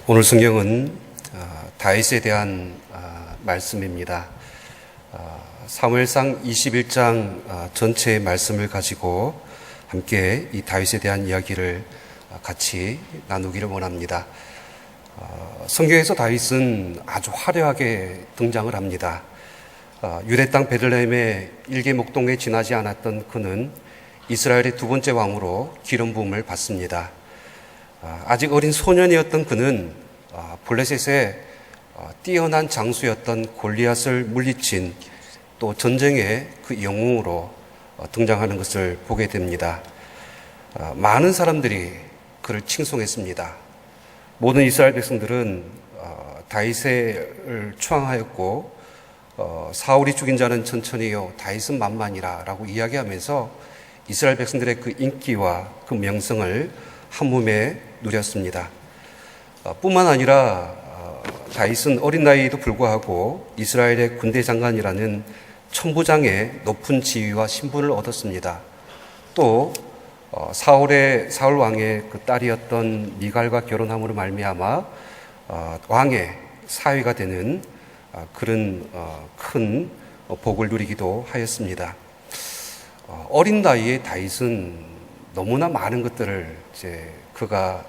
오늘 성경은 다윗에 대한 말씀입니다. 사무엘상 21장 전체의 말씀을 가지고 함께 이 다윗에 대한 이야기를 같이 나누기를 원합니다. 성경에서 다윗은 아주 화려하게 등장을 합니다. 유대 땅 베들레헴의 일개 목동에 지나지 않았던 그는 이스라엘의 두 번째 왕으로 기름 부음을 받습니다. 아직 어린 소년이었던 그는 블레셋의 뛰어난 장수였던 골리앗을 물리친 또 전쟁의 그 영웅으로 등장하는 것을 보게 됩니다. 많은 사람들이 그를 칭송했습니다. 모든 이스라엘 백성들은 다윗을 추앙하였고 사울이 죽인 자는 천천히요 다윗은 만만이라 라고 이야기하면서 이스라엘 백성들의 그 인기와 그 명성을 한몸에 누렸습니다. 뿐만 아니라 다윗은 어린 나이에도 불구하고 이스라엘의 군대 장관이라는 천부장의 높은 지위와 신분을 얻었습니다. 또 사울 왕의 그 딸이었던 미갈과 결혼함으로 말미암아 왕의 사위가 되는 그런 큰 복을 누리기도 하였습니다. 어린 나이에 다윗은 너무나 많은 것들을 그가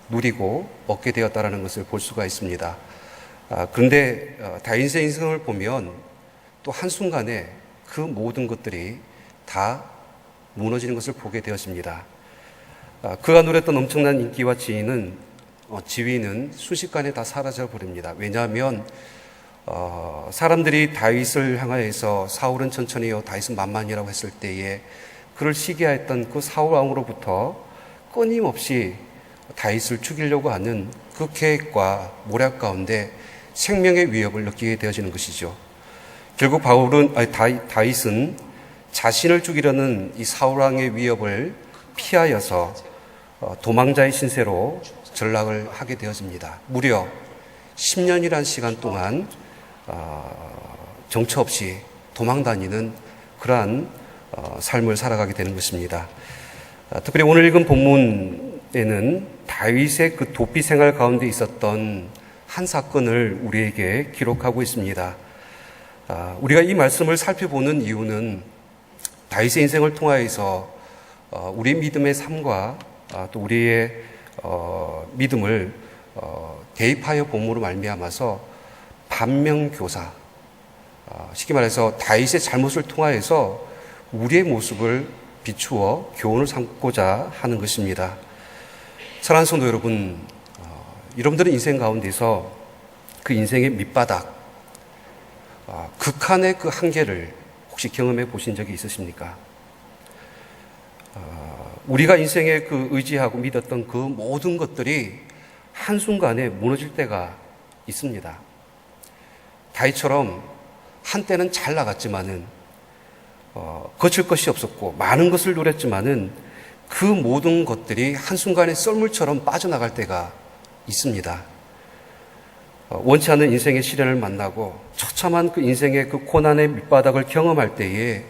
누리고 얻게 되었다는 것을 볼 수가 있습니다. 그런데 다윗의 인생을 보면 또 한순간에 그 모든 것들이 다 무너지는 것을 보게 되었습니다. 그가 누렸던 엄청난 인기와 지위는 순식간에 다 사라져 버립니다. 왜냐하면 사람들이 다윗을 향하여서 사울은 천천히요 다윗은 만만이라고 했을 때에 그를 시기하였던 그 사울 왕으로부터 끊임없이 다윗을 죽이려고 하는 그 계획과 모략 가운데 생명의 위협을 느끼게 되어지는 것이죠. 결국 다윗은 자신을 죽이려는 이 사울 왕의 위협을 피하여서 도망자의 신세로 전락을 하게 되어집니다. 무려 10년이라는 시간 동안 정처 없이 도망다니는 그러한 삶을 살아가게 되는 것입니다. 특별히 오늘 읽은 본문에는 다윗의 그 도피 생활 가운데 있었던 한 사건을 우리에게 기록하고 있습니다. 우리가 이 말씀을 살펴보는 이유는 다윗의 인생을 통하여서 우리의 믿음의 삶과 또 우리의 믿음을 대입하여 본문으로 말미암아서 반면교사, 쉽게 말해서 다윗의 잘못을 통하여서 우리의 모습을 비추어 교훈을 삼고자 하는 것입니다. 사랑하는 성도 여러분, 여러분들의 인생 가운데서 그 인생의 밑바닥, 극한의 그 한계를 혹시 경험해 보신 적이 있으십니까? 우리가 인생에 그 의지하고 믿었던 그 모든 것들이 한순간에 무너질 때가 있습니다. 다윗처럼 한때는 잘 나갔지만은 거칠 것이 없었고 많은 것을 누렸지만은 그 모든 것들이 한순간에 썰물처럼 빠져나갈 때가 있습니다. 원치 않는 인생의 시련을 만나고 처참한 그 인생의 그 고난의 밑바닥을 경험할 때에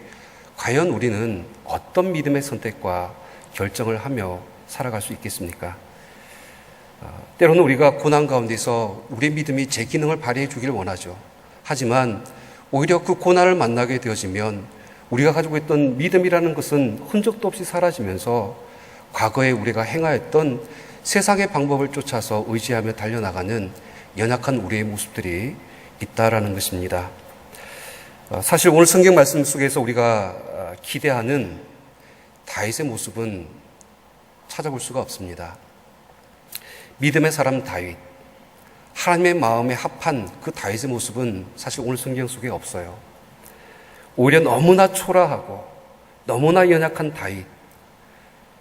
과연 우리는 어떤 믿음의 선택과 결정을 하며 살아갈 수 있겠습니까? 때로는 우리가 고난 가운데서 우리의 믿음이 제 기능을 발휘해 주길 원하죠. 하지만 오히려 그 고난을 만나게 되어지면 우리가 가지고 있던 믿음이라는 것은 흔적도 없이 사라지면서 과거에 우리가 행하였던 세상의 방법을 쫓아서 의지하며 달려나가는 연약한 우리의 모습들이 있다라는 것입니다. 사실 오늘 성경 말씀 속에서 우리가 기대하는 다윗의 모습은 찾아볼 수가 없습니다. 믿음의 사람 다윗, 하나님의 마음에 합한 그 다윗의 모습은 사실 오늘 성경 속에 없어요. 오히려 너무나 초라하고 너무나 연약한 다윗,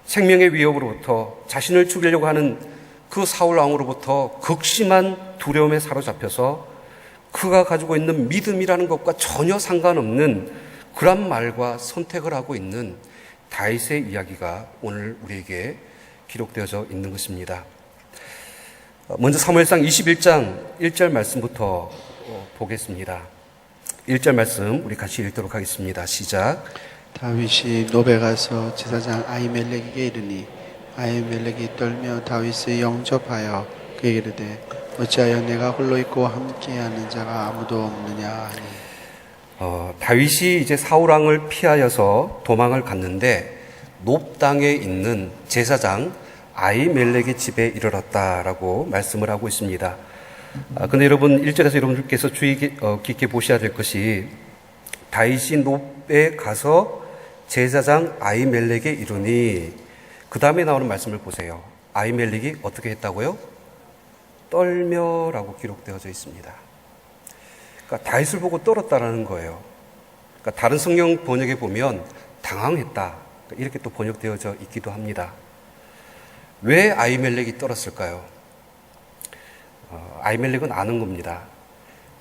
생명의 위협으로부터 자신을 죽이려고 하는 그 사울 왕으로부터 극심한 두려움에 사로잡혀서 그가 가지고 있는 믿음이라는 것과 전혀 상관없는 그런 말과 선택을 하고 있는 다윗의 이야기가 오늘 우리에게 기록되어져 있는 것입니다. 먼저 사무엘상 21장 1절 말씀부터 보겠습니다. 1절 말씀 우리 같이 읽도록 하겠습니다. 시작. 다윗이 노베 가서 제사장 아히멜렉에게 이르니 아히멜렉이 떨며 다윗을 영접하여 그에게 이르되 어찌하여 내가 홀로 있고 함께하는 자가 아무도 없느냐 하니 다윗이 이제 사울 왕을 피하여서 도망을 갔는데 높 땅에 있는 제사장 아히멜렉의 집에 이르렀다라고 말씀을 하고 있습니다. 근데 여러분 1절에서 여러분들께서 주의 깊게 보셔야 될 것이 다윗이 높에 가서 제사장 아히멜렉에 이르니 그 다음에 나오는 말씀을 보세요. 아히멜렉이 어떻게 했다고요? 떨며라고 기록되어져 있습니다. 그러니까 다윗을 보고 떨었다라는 거예요. 그러니까 다른 성경 번역에 보면 당황했다 이렇게 또 번역되어져 있기도 합니다. 왜 아히멜렉이 떨었을까요? 아히멜렉은 아는 겁니다.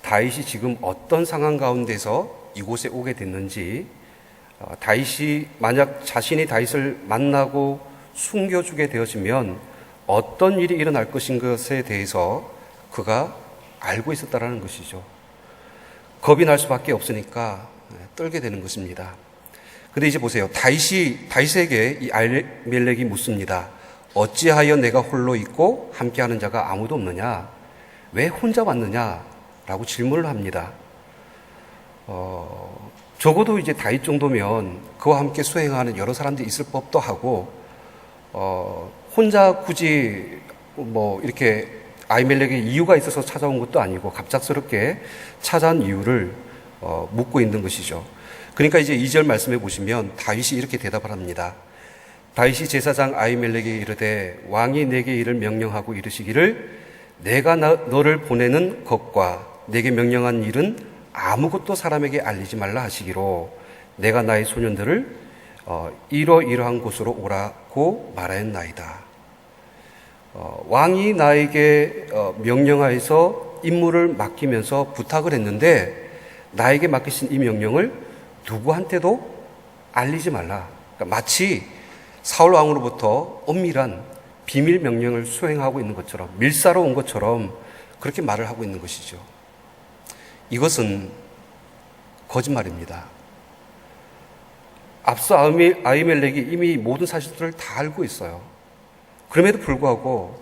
다윗이 지금 어떤 상황 가운데서 이곳에 오게 됐는지, 다윗이 만약 자신이 다윗을 만나고 숨겨주게 되어지면 어떤 일이 일어날 것인 것에 대해서 그가 알고 있었다라는 것이죠. 겁이 날 수밖에 없으니까 떨게 되는 것입니다. 근데 이제 보세요. 다윗에게 이 아히멜렉이 묻습니다. 어찌하여 내가 홀로 있고 함께하는 자가 아무도 없느냐? 왜 혼자 왔느냐? 라고 질문을 합니다. 적어도 이제 다윗 정도면 그와 함께 수행하는 여러 사람들이 있을 법도 하고, 혼자 굳이 이렇게 아히멜렉의 이유가 있어서 찾아온 것도 아니고 갑작스럽게 찾아온 이유를 묻고 있는 것이죠. 그러니까 이제 2절 말씀해 보시면 다윗이 이렇게 대답을 합니다. 다윗이 제사장 아히멜렉에게 이르되 왕이 내게 이를 명령하고 이르시기를 내가 너를 보내는 것과 내게 명령한 일은 아무것도 사람에게 알리지 말라 하시기로 내가 나의 소년들을 이러이러한 곳으로 오라고 말하였나이다. 왕이 나에게 명령하여서 임무를 맡기면서 부탁을 했는데 나에게 맡기신 이 명령을 누구한테도 알리지 말라. 그러니까 마치 사울 왕으로부터 엄밀한 비밀 명령을 수행하고 있는 것처럼, 밀사로 온 것처럼 그렇게 말을 하고 있는 것이죠. 이것은 거짓말입니다. 앞서 아히멜렉이 이미 모든 사실들을 다 알고 있어요. 그럼에도 불구하고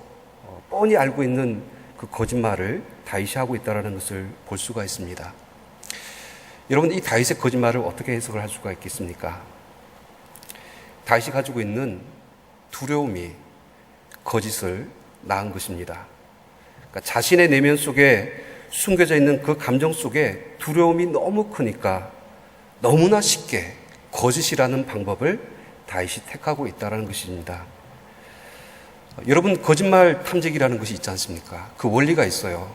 뻔히 알고 있는 그 거짓말을 다윗이 하고 있다는 것을 볼 수가 있습니다. 여러분, 이 다윗의 거짓말을 어떻게 해석을 할 수가 있겠습니까? 다윗이 가지고 있는 두려움이 거짓을 낳은 것입니다. 그러니까 자신의 내면 속에 숨겨져 있는 그 감정 속에 두려움이 너무 크니까 너무나 쉽게 거짓이라는 방법을 다윗이 택하고 있다는 것입니다. 여러분, 거짓말 탐지기라는 것이 있지 않습니까? 그 원리가 있어요.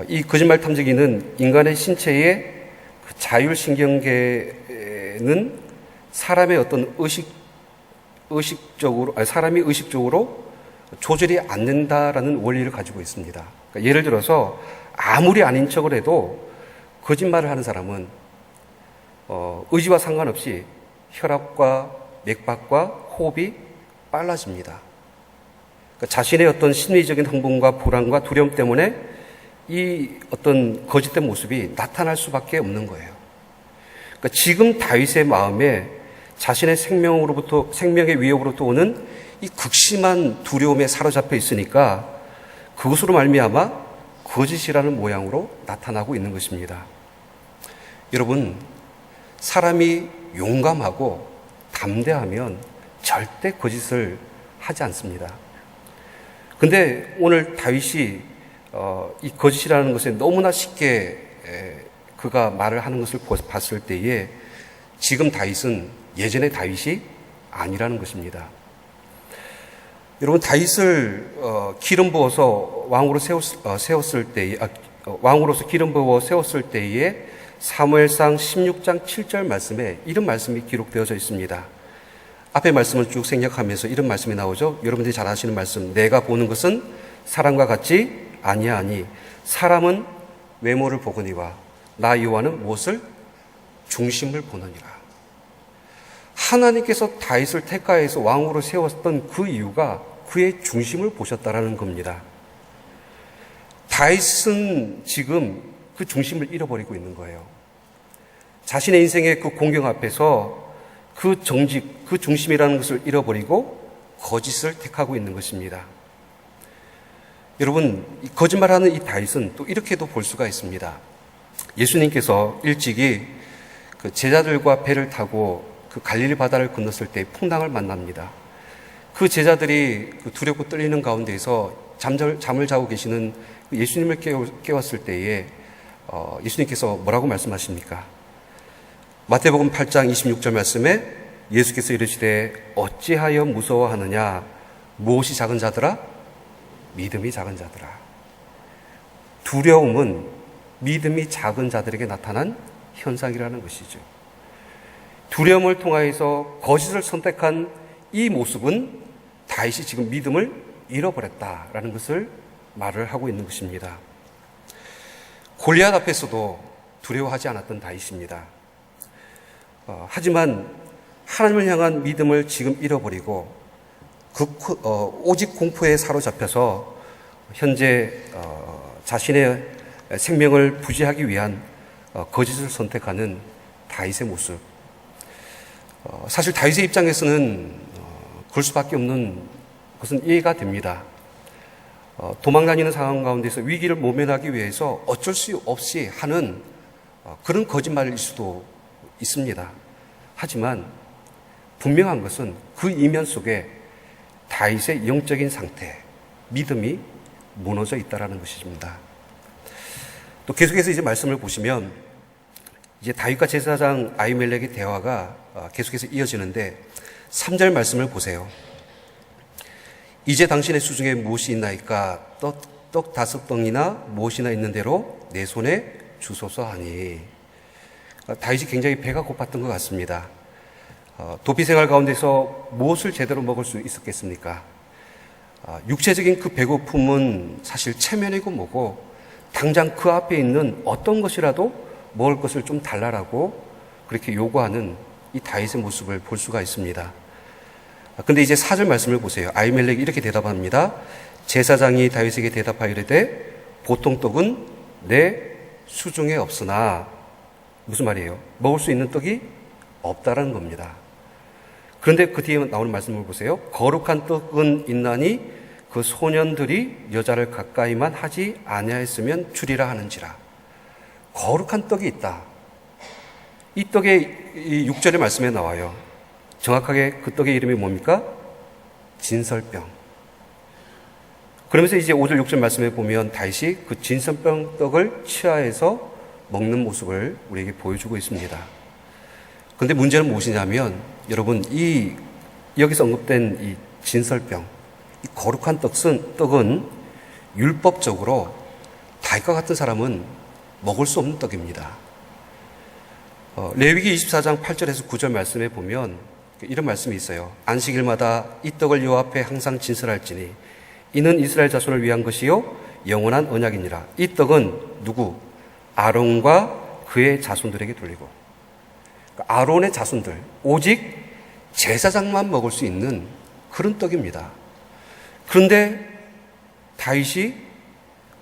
이 거짓말 탐지기는 인간의 신체의 그 자율신경계는 사람의 어떤 사람이 의식적으로 조절이 안 된다라는 원리를 가지고 있습니다. 그러니까 예를 들어서 아무리 아닌 척을 해도 거짓말을 하는 사람은 의지와 상관없이 혈압과 맥박과 호흡이 빨라집니다. 그러니까 자신의 어떤 심리적인 흥분과 불안과 두려움 때문에 이 어떤 거짓된 모습이 나타날 수밖에 없는 거예요. 그러니까 지금 다윗의 마음에 자신의 생명의 위협으로부터 오는 이 극심한 두려움에 사로잡혀 있으니까 그것으로 말미암아 거짓이라는 모양으로 나타나고 있는 것입니다. 여러분, 사람이 용감하고 담대하면 절대 거짓을 하지 않습니다. 근데 오늘 다윗이 이 거짓이라는 것에 너무나 쉽게 그가 말을 하는 것을 봤을 때에 지금 다윗은 예전의 다윗이 아니라는 것입니다. 여러분, 다윗을 기름 부어서 왕으로서 기름 부어 세웠을 때에 사무엘상 16장 7절 말씀에 이런 말씀이 기록되어져 있습니다. 앞에 말씀을 쭉 생략하면서 이런 말씀이 나오죠. 여러분들이 잘 아시는 말씀. 내가 보는 것은 사람과 같지 아니하니 사람은 외모를 보거니와 나 여호와는 무엇을? 중심을 보느니라. 하나님께서 다윗을 택하여서 왕으로 세웠던 그 이유가 그의 중심을 보셨다라는 겁니다. 다윗은 지금 그 중심을 잃어버리고 있는 거예요. 자신의 인생의 그 공경 앞에서 그 정직, 그 중심이라는 것을 잃어버리고 거짓을 택하고 있는 것입니다. 여러분, 이 거짓말하는 이 다윗은 또 이렇게도 볼 수가 있습니다. 예수님께서 일찍이 그 제자들과 배를 타고 그 갈릴리 바다를 건넜을 때 풍랑을 만납니다. 그 제자들이 그 두렵고 떨리는 가운데에서 잠을 자고 계시는 예수님을 깨웠을 때에 예수님께서 뭐라고 말씀하십니까? 마태복음 8장 26절 말씀에 예수께서 이르시되 어찌하여 무서워하느냐? 무엇이 작은 자들아? 믿음이 작은 자들아. 두려움은 믿음이 작은 자들에게 나타난 현상이라는 것이죠. 두려움을 통하여서 거짓을 선택한 이 모습은 다윗이 지금 믿음을 잃어버렸다라는 것을 말을 하고 있는 것입니다. 골리앗 앞에서도 두려워하지 않았던 다윗입니다. 하지만 하나님을 향한 믿음을 지금 잃어버리고 오직 공포에 사로잡혀서 현재 자신의 생명을 부지하기 위한 거짓을 선택하는 다윗의 모습. 사실 다윗의 입장에서는 그럴 수밖에 없는 것은 이해가 됩니다. 도망다니는 상황 가운데서 위기를 모면하기 위해서 어쩔 수 없이 하는 그런 거짓말일 수도 있습니다. 하지만 분명한 것은 그 이면 속에 다윗의 영적인 상태, 믿음이 무너져 있다는 것입니다. 또 계속해서 이제 말씀을 보시면 이제 다윗과 제사장 아히멜렉의 대화가 계속해서 이어지는데 3절 말씀을 보세요. 이제 당신의 수중에 무엇이 있나이까? 떡 5덩이나 무엇이나 있는 대로 내 손에 주소서 하니. 다윗이 굉장히 배가 고팠던 것 같습니다. 도피 생활 가운데서 무엇을 제대로 먹을 수 있었겠습니까? 육체적인 그 배고픔은 사실 체면이고 뭐고 당장 그 앞에 있는 어떤 것이라도 먹을 것을 좀 달라라고 그렇게 요구하는 이 다윗의 모습을 볼 수가 있습니다. 근데 이제 4절 말씀을 보세요. 아히멜렉이 이렇게 대답합니다. 제사장이 다윗에게 대답하여 이르되 보통 떡은 내 수중에 없으나 무슨 말이에요? 먹을 수 있는 떡이 없다라는 겁니다. 그런데 그 뒤에 나오는 말씀을 보세요. 거룩한 떡은 있나니 그 소년들이 여자를 가까이만 하지 아니하였으면 주리라 하는지라. 거룩한 떡이 있다. 이 떡의 이 6절의 말씀에 나와요. 정확하게 그 떡의 이름이 뭡니까? 진설병. 그러면서 이제 5절 6절 말씀에 보면 다윗이 그 진설병 떡을 치하해서 먹는 모습을 우리에게 보여주고 있습니다. 그런데 문제는 무엇이냐면 여러분 여기서 언급된 이 진설병, 이 거룩한 떡은 율법적으로 다윗과 같은 사람은 먹을 수 없는 떡입니다. 레위기 24장 8절에서 9절 말씀에 보면 이런 말씀이 있어요. 안식일마다 이 떡을 여호와 앞에 항상 진설할지니 이는 이스라엘 자손을 위한 것이요 영원한 언약이니라. 이 떡은 누구? 아론과 그의 자손들에게 돌리고, 아론의 자손들, 오직 제사장만 먹을 수 있는 그런 떡입니다. 그런데 다윗이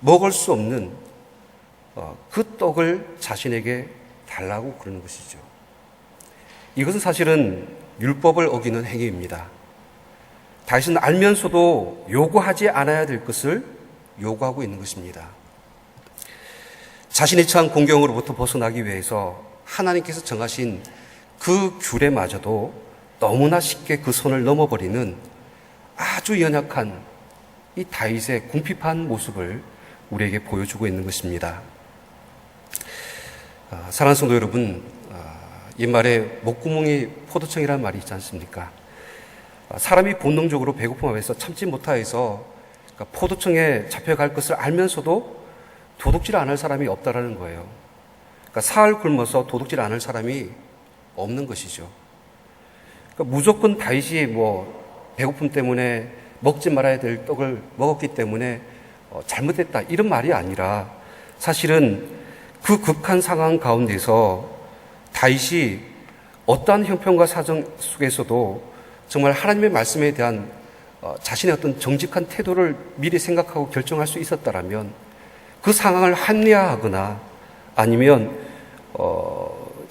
먹을 수 없는 그 떡을 자신에게 달라고 그러는 것이죠. 이것은 사실은 율법을 어기는 행위입니다. 다윗은 알면서도 요구하지 않아야 될 것을 요구하고 있는 것입니다. 자신이 처한 공경으로부터 벗어나기 위해서 하나님께서 정하신 그 규례마저도 너무나 쉽게 그 선을 넘어버리는 아주 연약한 이 다윗의 궁핍한 모습을 우리에게 보여주고 있는 것입니다. 사랑하는 성도 여러분, 옛말에 목구멍이 포도청이라는 말이 있지 않습니까? 사람이 본능적으로 배고픔 앞에서 참지 못하여서 포도청에 잡혀갈 것을 알면서도 도둑질 안 할 사람이 없다라는 거예요. 그러니까 사흘 굶어서 도둑질 안 할 사람이 없는 것이죠. 그러니까 무조건 다윗이 배고픔 때문에 먹지 말아야 될 떡을 먹었기 때문에 잘못했다 이런 말이 아니라 사실은 그 극한 상황 가운데서 다윗이 어떠한 형편과 사정 속에서도 정말 하나님의 말씀에 대한 자신의 어떤 정직한 태도를 미리 생각하고 결정할 수 있었다라면 그 상황을 합리화하거나 아니면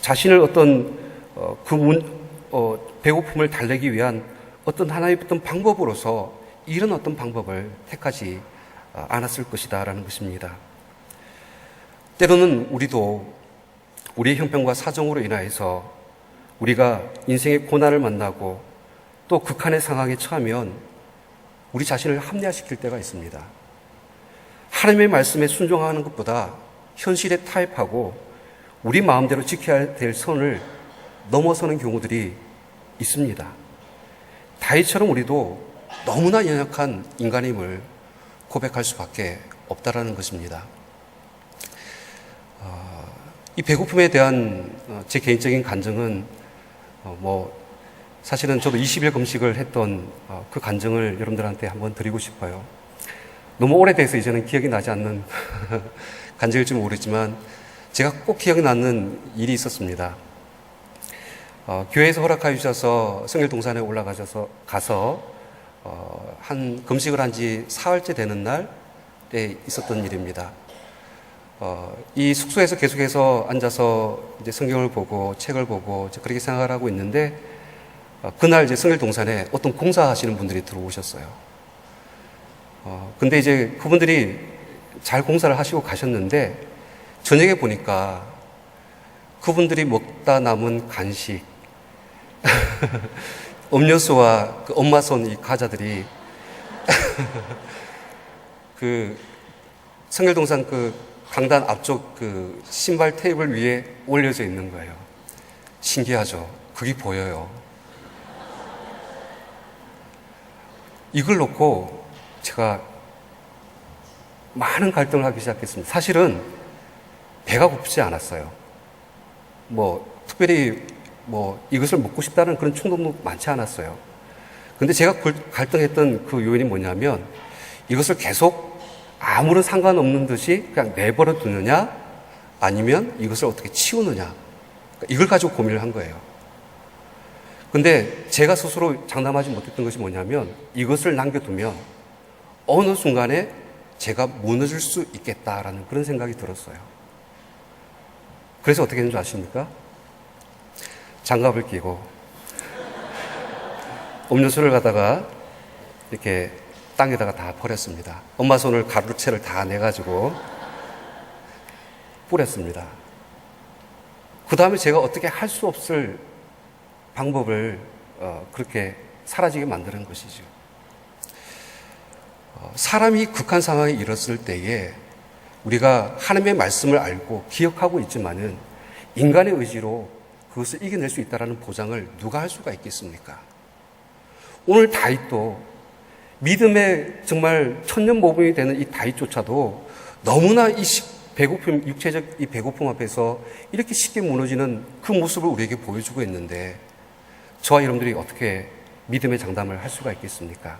자신을 어떤 배고픔을 달래기 위한 어떤 하나의 어떤 방법으로서 이런 어떤 방법을 택하지 않았을 것이다 라는 것입니다. 때로는 우리도 우리의 형편과 사정으로 인하여서 우리가 인생의 고난을 만나고 또 극한의 상황에 처하면 우리 자신을 합리화시킬 때가 있습니다. 하나님의 말씀에 순종하는 것보다 현실에 타협하고 우리 마음대로 지켜야 될 선을 넘어서는 경우들이 있습니다. 다윗처럼 우리도 너무나 연약한 인간임을 고백할 수밖에 없다라는 것입니다. 이 배고픔에 대한 제 개인적인 간증은 사실은 저도 20일 금식을 했던 그 간증을 여러분들한테 한번 드리고 싶어요. 너무 오래돼서 이제는 기억이 나지 않는 간증일지 모르지만 제가 꼭 기억이 나는 일이 있었습니다. 교회에서 허락하여 주셔서 성일동산에 가서 한 금식을 한 지 사흘째 되는 날에 있었던 일입니다. 이 숙소에서 계속해서 앉아서 이제 성경을 보고 책을 보고 그렇게 생각을 하고 있는데 그날 이제 성일동산에 어떤 공사하시는 분들이 들어오셨어요. 근데 이제 그분들이 잘 공사를 하시고 가셨는데 저녁에 보니까 그분들이 먹다 남은 간식, 음료수와 그 엄마 손 이 과자들이 그 성일동산 그 강단 앞쪽 그 신발 테이블 위에 올려져 있는 거예요. 신기하죠? 그게 보여요. 이걸 놓고 제가 많은 갈등을 하기 시작했습니다. 사실은 배가 고프지 않았어요. 특별히 이것을 먹고 싶다는 그런 충동도 많지 않았어요. 근데 제가 갈등했던 그 요인이 뭐냐면 이것을 계속 아무런 상관없는 듯이 그냥 내버려 두느냐 아니면 이것을 어떻게 치우느냐 이걸 가지고 고민을 한 거예요. 근데 제가 스스로 장담하지 못했던 것이 뭐냐면 이것을 남겨두면 어느 순간에 제가 무너질 수 있겠다라는 그런 생각이 들었어요. 그래서 어떻게 했는 줄 아십니까? 장갑을 끼고 음료수를 갖다가 이렇게 땅에다가 다 버렸습니다. 엄마 손을 가루채를 다 내가지고 뿌렸습니다. 그 다음에 제가 어떻게 할 수 없을 방법을 그렇게 사라지게 만드는 것이죠. 사람이 극한 상황에 이르렀을 때에 우리가 하나님의 말씀을 알고 기억하고 있지만은 인간의 의지로 그것을 이겨낼 수 있다는 보장을 누가 할 수가 있겠습니까? 오늘 다윗도 믿음의 정말 천년모범이 되는 이 다윗조차도 너무나 이 배고픔, 육체적 이 배고픔 앞에서 이렇게 쉽게 무너지는 그 모습을 우리에게 보여주고 있는데 저와 여러분들이 어떻게 믿음의 장담을 할 수가 있겠습니까?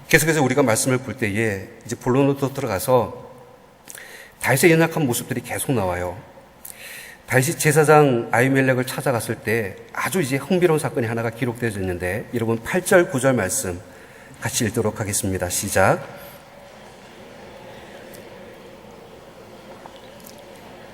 계속해서 우리가 말씀을 볼 때에 이제 본론으로 들어가서 다윗의 연약한 모습들이 계속 나와요. 다윗이 제사장 아히멜렉을 찾아갔을 때 아주 이제 흥미로운 사건이 하나가 기록되어져 있는데 여러분 8절 9절 말씀 같이 읽도록 하겠습니다. 시작.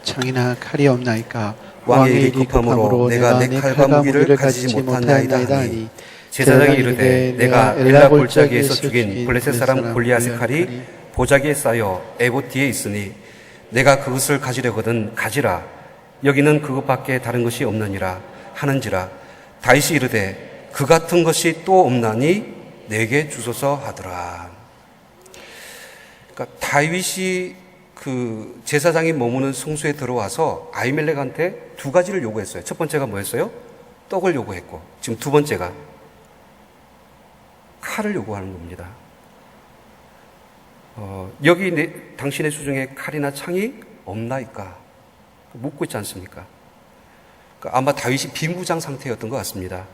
창이나 칼이 없나이까 왕의 일이 급함으로 내가 내 칼과 무기를 가지지 못한나이다 하니 제사장이 이르되 내가 엘라 골짜기에서 죽인 블레셋 사람 골리앗의 칼이 보자기에 쌓여 에봇 뒤에 있으니 내가 그것을 가지려거든 가지라 여기는 그것밖에 다른 것이 없느니라 하는지라 다윗이 이르되 그 같은 것이 또 없나니 내게 주소서 하더라. 그러니까 다윗이 그 제사장이 머무는 성소에 들어와서 아히멜렉한테 두 가지를 요구했어요. 첫 번째가 뭐였어요? 떡을 요구했고 지금 두 번째가 칼을 요구하는 겁니다. 여기 당신의 수중에 칼이나 창이 없나이까? 묻고 있지 않습니까? 그러니까 아마 다윗이 비무장 상태였던 것 같습니다.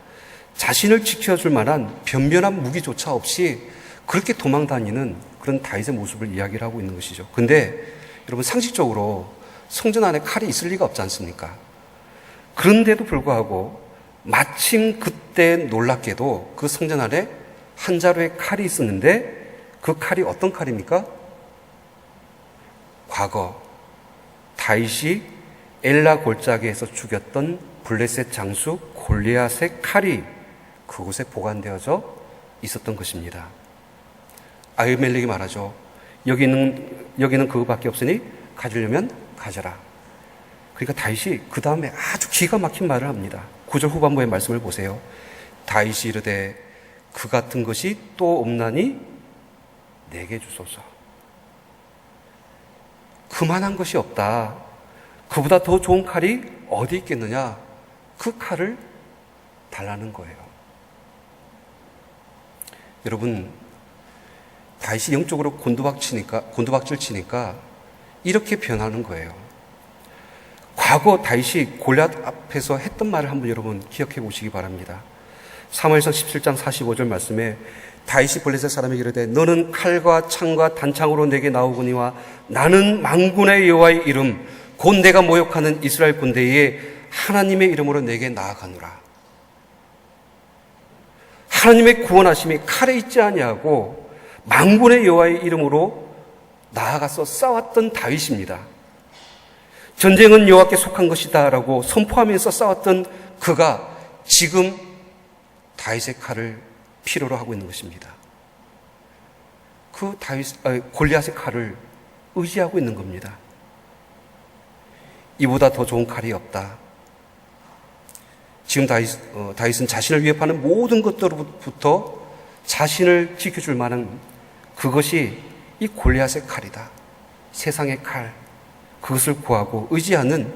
자신을 지켜줄 만한 변변한 무기조차 없이 그렇게 도망다니는 그런 다윗의 모습을 이야기를 하고 있는 것이죠. 근데 여러분 상식적으로 성전 안에 칼이 있을 리가 없지 않습니까? 그런데도 불구하고 마침 그때 놀랍게도 그 성전 안에 한 자루의 칼이 있었는데 그 칼이 어떤 칼입니까? 과거 다윗이 엘라 골짜기에서 죽였던 블레셋 장수 골리앗의 칼이 그곳에 보관되어져 있었던 것입니다. 아히멜렉이 말하죠. 여기는 그거밖에 없으니 가지려면 가져라. 그러니까 다윗이 그 다음에 아주 기가 막힌 말을 합니다. 9절 후반부의 말씀을 보세요. 다윗이 이르되 그 같은 것이 또 없나니 내게 주소서. 그만한 것이 없다. 그보다 더 좋은 칼이 어디 있겠느냐. 그 칼을 달라는 거예요. 여러분, 다윗이 영적으로 곤두박질 치니까 이렇게 변하는 거예요. 과거 다윗이 골리앗 앞에서 했던 말을 한번 여러분 기억해 보시기 바랍니다. 사무엘상 17장 45절 말씀에 다윗이 블레셋 사람에게 이르되 너는 칼과 창과 단창으로 내게 나오거니와 나는 만군의 여호와의 이름 곧 내가 모욕하는 이스라엘 군대에 하나님의 이름으로 내게 나아가노라. 하나님의 구원하심이 칼에 있지 아니하고 만군의 여호와의 이름으로 나아가서 싸웠던 다윗입니다. 전쟁은 여호와께 속한 것이다 라고 선포하면서 싸웠던 그가 지금 다윗의 칼을 필요로 하고 있는 것입니다. 그 골리앗의 칼을 의지하고 있는 겁니다. 이보다 더 좋은 칼이 없다. 지금 다윗은 자신을 위협하는 모든 것들로부터 자신을 지켜줄 만한 그것이 이 골리앗의 칼이다. 세상의 칼. 그것을 구하고 의지하는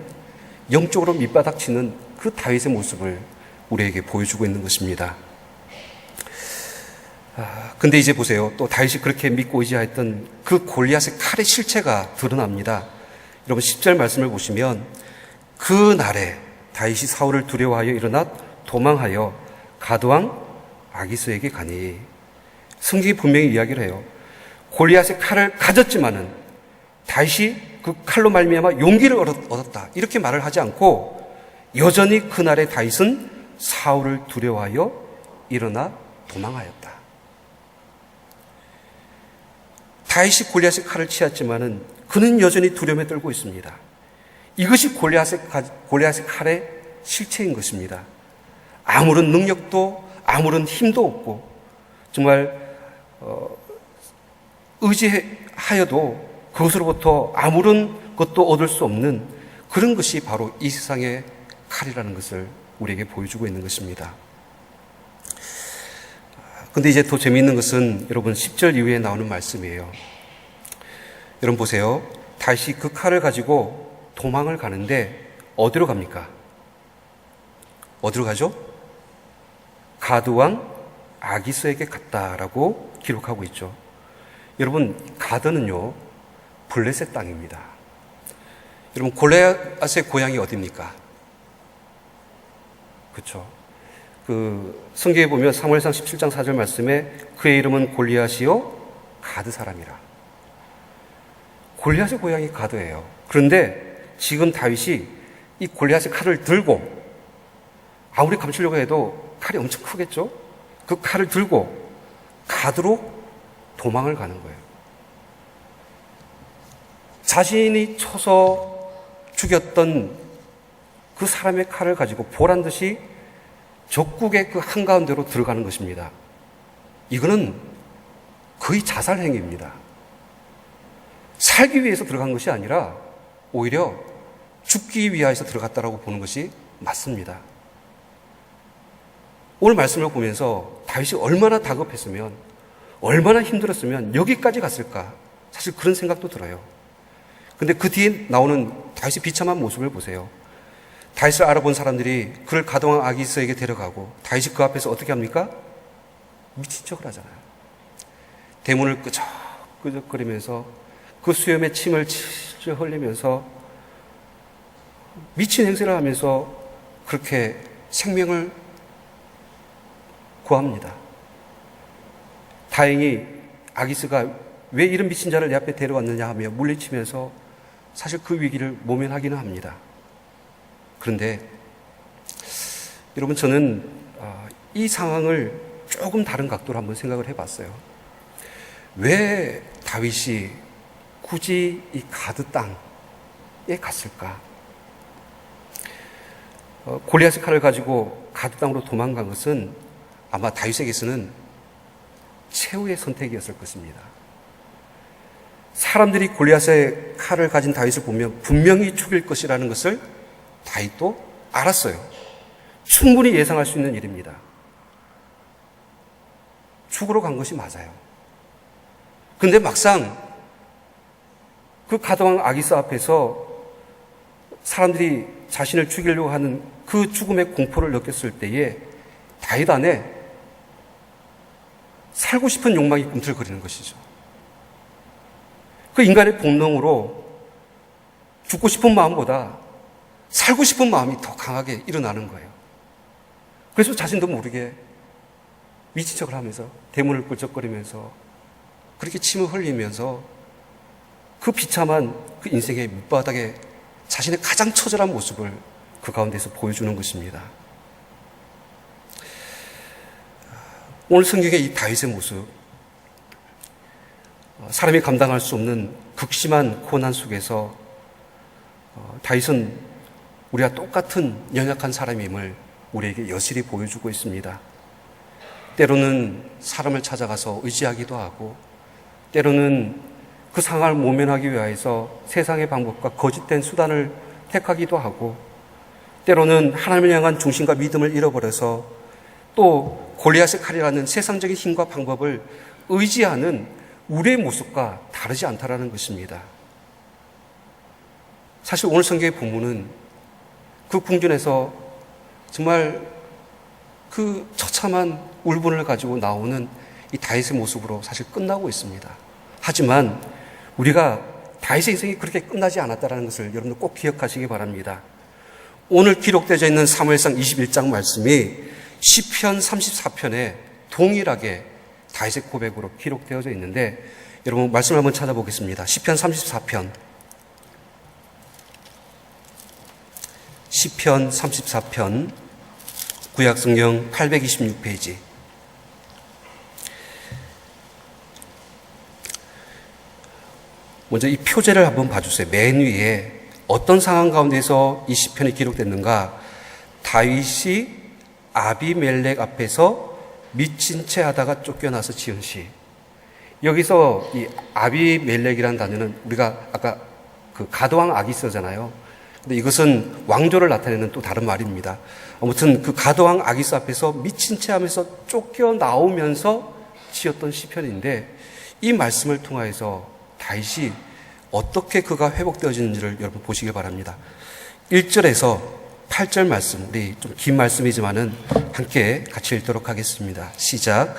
영적으로 밑바닥치는 그 다윗의 모습을 우리에게 보여주고 있는 것입니다. 근데 이제 보세요. 또 다윗이 그렇게 믿고 의지했던 그 골리앗의 칼의 실체가 드러납니다. 여러분 10절 말씀을 보시면 그 날에 다윗이 사울을 두려워하여 일어나 도망하여 가드왕 아기스에게 가니 성경이 분명히 이야기를 해요. 골리앗의 칼을 가졌지만은 다윗이 그 칼로 말미암아 용기를 얻었다. 이렇게 말을 하지 않고 여전히 그날의 다윗은 사울을 두려워하여 일어나 도망하였다. 다윗이 골리앗의 칼을 치었지만은 그는 여전히 두려움에 떨고 있습니다. 이것이 골리앗의 칼의 실체인 것입니다. 아무런 능력도 아무런 힘도 없고 정말 의지하여도 그것으로부터 아무런 것도 얻을 수 없는 그런 것이 바로 이 세상의 칼이라는 것을 우리에게 보여주고 있는 것입니다. 근데 이제 더 재미있는 것은 여러분 10절 이후에 나오는 말씀이에요. 여러분 보세요. 다시 그 칼을 가지고 도망을 가는데 어디로 갑니까? 어디로 가죠? 가드왕 아기스에게 갔다라고 기록하고 있죠. 여러분 가드는요 블레셋 땅입니다. 여러분 골리앗의 고향이 어디입니까? 그렇죠. 그 성경에 보면 사무엘상 17장 4절 말씀에 그의 이름은 골리앗이요 가드 사람이라. 골리앗의 고향이 가드예요. 그런데 지금 다윗이 이 골리앗의 칼을 들고 아무리 감추려고 해도 칼이 엄청 크겠죠? 그 칼을 들고 가드로 도망을 가는 거예요. 자신이 쳐서 죽였던 그 사람의 칼을 가지고 보란 듯이 적국의 그 한가운데로 들어가는 것입니다. 이거는 거의 자살 행위입니다. 살기 위해서 들어간 것이 아니라 오히려 죽기 위하여서 들어갔다라고 보는 것이 맞습니다. 오늘 말씀을 보면서 다윗이 얼마나 다급했으면 얼마나 힘들었으면 여기까지 갔을까 사실 그런 생각도 들어요. 근데 그 뒤에 나오는 다윗의 비참한 모습을 보세요. 다윗을 알아본 사람들이 그를 가드왕 아기스에게 데려가고 다윗이 그 앞에서 어떻게 합니까? 미친 척을 하잖아요. 대문을 끄적끄적거리면서 그 수염에 침을 칠칠 흘리면서 미친 행세를 하면서 그렇게 생명을 구합니다. 다행히 아기스가 왜 이런 미친 자를 내 앞에 데려왔느냐 하며 물리치면서 사실 그 위기를 모면하기는 합니다. 그런데 여러분 저는 이 상황을 조금 다른 각도로 한번 생각을 해봤어요. 왜 다윗이 굳이 이 가드 땅에 갔을까? 골리앗의 칼을 가지고 가드 땅으로 도망간 것은 아마 다윗에게서는 최후의 선택이었을 것입니다. 사람들이 골리앗의 칼을 가진 다윗을 보면 분명히 죽일 것이라는 것을 다윗도 알았어요. 충분히 예상할 수 있는 일입니다. 죽으러 간 것이 맞아요. 그런데 막상 그 가도왕 아기스 앞에서 사람들이 자신을 죽이려고 하는 그 죽음의 공포를 느꼈을 때에 다윗 안에 살고 싶은 욕망이 꿈틀거리는 것이죠. 그 인간의 본능으로 죽고 싶은 마음보다 살고 싶은 마음이 더 강하게 일어나는 거예요. 그래서 자신도 모르게 미친 척을 하면서 대문을 꿀쩍거리면서 그렇게 침을 흘리면서 그 비참한 그 인생의 밑바닥에 자신의 가장 처절한 모습을 그 가운데서 보여주는 것입니다. 오늘 성경의 이 다윗의 모습, 사람이 감당할 수 없는 극심한 고난 속에서 다윗은 우리와 똑같은 연약한 사람임을 우리에게 여실히 보여주고 있습니다. 때로는 사람을 찾아가서 의지하기도 하고, 때로는 그 상황을 모면하기 위해서 세상의 방법과 거짓된 수단을 택하기도 하고, 때로는 하나님을 향한 중심과 믿음을 잃어버려서 또 골리앗의 칼이라는 세상적인 힘과 방법을 의지하는 우리의 모습과 다르지 않다라는 것입니다. 사실 오늘 성경의 본문은 그 궁전에서 정말 그 처참한 울분을 가지고 나오는 이 다윗의 모습으로 사실 끝나고 있습니다. 하지만 우리가 다윗의 인생이 그렇게 끝나지 않았다는 것을 여러분들 꼭 기억하시기 바랍니다. 오늘 기록되어 있는 사무엘상 21장 말씀이 시편 34편에 동일하게 다윗의 고백으로 기록되어져 있는데, 여러분 말씀을 한번 찾아보겠습니다. 시편 34편, 시편 34편 구약성경 826페이지. 먼저 이 표제를 한번 봐주세요. 맨 위에 어떤 상황 가운데서 이 시편이 기록됐는가? 다윗이 아비멜렉 앞에서 미친 채 하다가 쫓겨나서 지은 시. 여기서 이 아비멜렉이라는 단어는 우리가 아까 그 가도왕 아기스잖아요. 근데 이것은 왕조를 나타내는 또 다른 말입니다. 아무튼 그 가도왕 아기스 앞에서 미친 채 하면서 쫓겨나오면서 지었던 시편인데, 이 말씀을 통하여서 다윗이 어떻게 그가 회복되어지는지를 여러분 보시길 바랍니다. 1절에서 8절 말씀, 우리 좀 긴 말씀이지만은 함께 같이 읽도록 하겠습니다. 시작.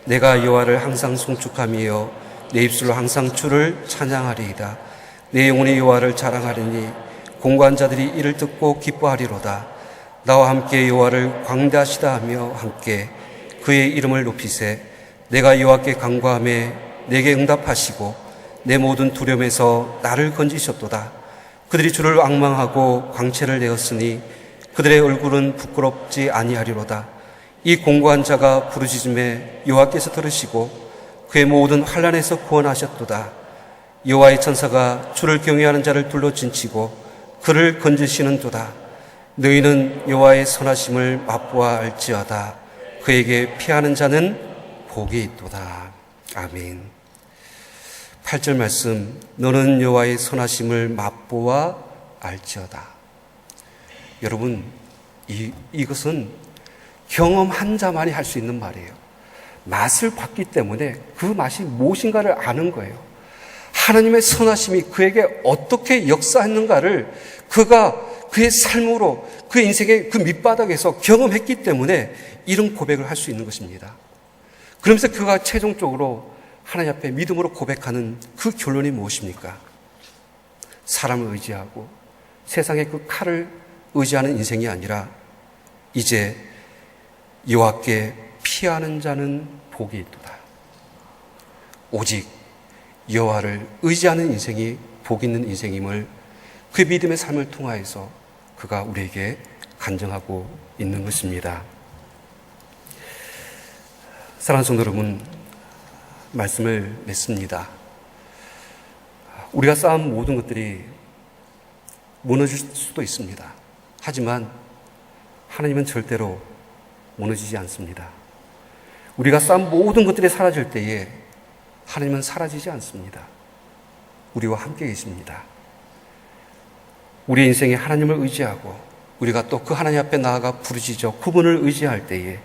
내가 여호와를 항상 송축하며 내 입술로 항상 주를 찬양하리이다. 내 영혼이 여호와를 자랑하리니 공관자들이 이를 듣고 기뻐하리로다. 나와 함께 여호와를 광대하시다 하며 함께 그의 이름을 높이세. 내가 여호와께 간구하며 내게 응답하시고 내 모든 두려움에서 나를 건지셨도다. 그들이 주를 앙망하고 광채를 내었으니 그들의 얼굴은 부끄럽지 아니하리로다. 이 공고한 자가 부르짖음에 여호와께서 들으시고 그의 모든 환난에서 구원하셨도다. 여호와의 천사가 주를 경외하는 자를 둘러 진치고 그를 건지시는도다. 너희는 여호와의 선하심을 맛보아 알지어다. 그에게 피하는 자는 복이 있도다. 아멘. 8절 말씀, 너는 여호와의 선하심을 맛보아 알지어다. 여러분, 이것은 경험한 자만이 할 수 있는 말이에요. 맛을 봤기 때문에 그 맛이 무엇인가를 아는 거예요. 하나님의 선하심이 그에게 어떻게 역사했는가를 그가 그의 삶으로 그의 인생의 그 밑바닥에서 경험했기 때문에 이런 고백을 할 수 있는 것입니다. 그러면서 그가 최종적으로 하나님 앞에 믿음으로 고백하는 그 결론이 무엇입니까? 사람을 의지하고 세상의 그 칼을 의지하는 인생이 아니라 이제 여호와께 피하는 자는 복이 있도다. 오직 여호와를 의지하는 인생이 복 있는 인생임을 그 믿음의 삶을 통하여서 그가 우리에게 간증하고 있는 것입니다. 사랑하는 성도 여러분, 말씀을 맺습니다. 우리가 쌓은 모든 것들이 무너질 수도 있습니다. 하지만 하나님은 절대로 무너지지 않습니다. 우리가 쌓은 모든 것들이 사라질 때에 하나님은 사라지지 않습니다. 우리와 함께 계십니다. 우리의 인생에 하나님을 의지하고 우리가 또 그 하나님 앞에 나아가 부르짖어 그분을 의지할 때에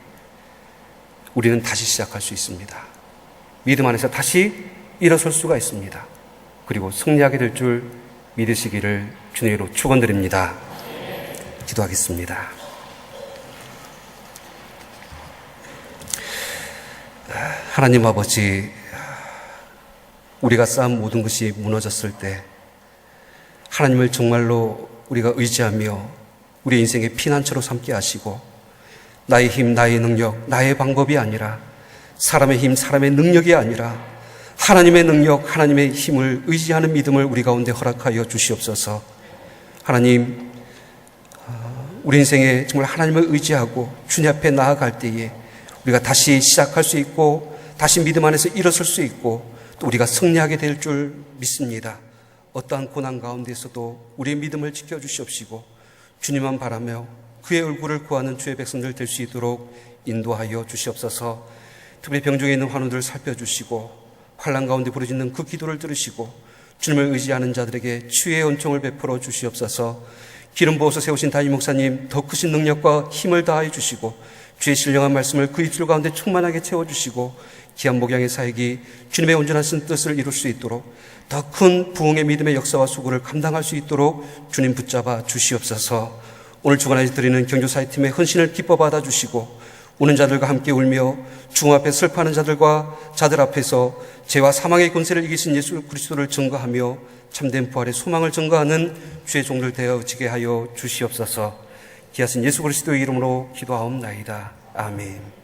우리는 다시 시작할 수 있습니다. 믿음 안에서 다시 일어설 수가 있습니다. 그리고 승리하게 될 줄 믿으시기를 주님으로 축원드립니다. 기도하겠습니다. 하나님 아버지, 우리가 쌓은 모든 것이 무너졌을 때 하나님을 정말로 우리가 의지하며 우리 인생의 피난처로 삼게 하시고 나의 힘, 나의 능력, 나의 방법이 아니라 사람의 힘, 사람의 능력이 아니라 하나님의 능력, 하나님의 힘을 의지하는 믿음을 우리 가운데 허락하여 주시옵소서. 하나님, 우리 인생에 정말 하나님을 의지하고 주님 앞에 나아갈 때에 우리가 다시 시작할 수 있고 다시 믿음 안에서 일어설 수 있고 또 우리가 승리하게 될 줄 믿습니다. 어떠한 고난 가운데서도 우리의 믿음을 지켜주시옵시고 주님만 바라며 그의 얼굴을 구하는 주의 백성들 될 수 있도록 인도하여 주시옵소서. 특별히 병중에 있는 환우들 살펴주시고 환난 가운데 부르짖는 그 기도를 들으시고 주님을 의지하는 자들에게 치유의 은총을 베풀어 주시옵소서. 기름 부어서 세우신 담임 목사님 더 크신 능력과 힘을 다하여 주시고 주의 신령한 말씀을 그 입술 가운데 충만하게 채워주시고 귀한 목양의 사역이 주님의 온전하신 뜻을 이룰 수 있도록 더 큰 부흥의 믿음의 역사와 수고를 감당할 수 있도록 주님 붙잡아 주시옵소서. 오늘 주간에 드리는 경조사회팀의 헌신을 기뻐 받아주시고 우는 자들과 함께 울며 중 앞에 슬퍼하는 자들과 자들 앞에서 죄와 사망의 권세를 이기신 예수 그리스도를 증거하며 참된 부활의 소망을 증거하는 주의 종들 되어지게 하여 주시옵소서. 귀하신 예수 그리스도의 이름으로 기도하옵나이다. 아멘.